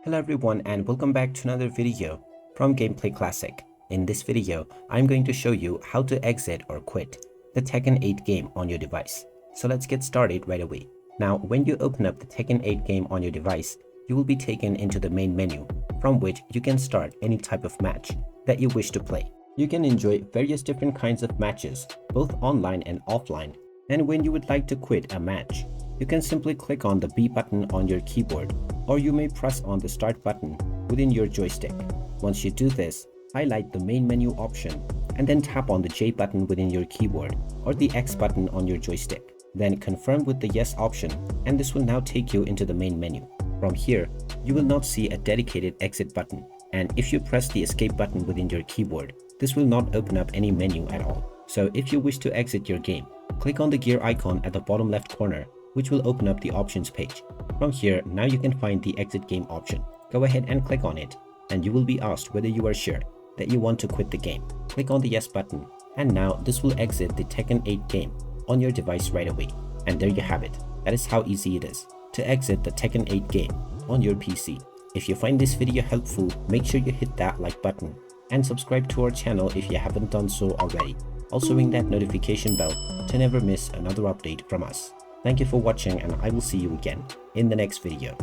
Hello everyone and welcome back to another video from Gameplay Classic. In this video, I'm going to show you how to exit or quit the Tekken 8 game on your device. So let's get started right away. Now, when you open up the Tekken 8 game on your device, you will be taken into the main menu from which you can start any type of match that you wish to play. You can enjoy various different kinds of matches, both online and offline. And when you would like to quit a match, you can simply click on the B button on your keyboard, or you may press on the start button within your joystick. Once you do this, highlight the main menu option and then tap on the J button within your keyboard or the X button on your joystick. Then confirm with the yes option and this will now take you into the main menu. From here, you will not see a dedicated exit button, and if you press the escape button within your keyboard, this will not open up any menu at all. So if you wish to exit your game, click on the gear icon at the bottom left corner, which will open up the options page. From here, now you can find the exit game option. Go ahead and click on it, and you will be asked whether you are sure that you want to quit the game. Click on the yes button, and now this will exit the Tekken 8 game on your device right away. And there you have it. That is how easy it is to exit the Tekken 8 game on your PC. If you find this video helpful, make sure you hit that like button and subscribe to our channel if you haven't done so already. Also ring that notification bell to never miss another update from us. Thank you for watching, and I will see you again in the next video.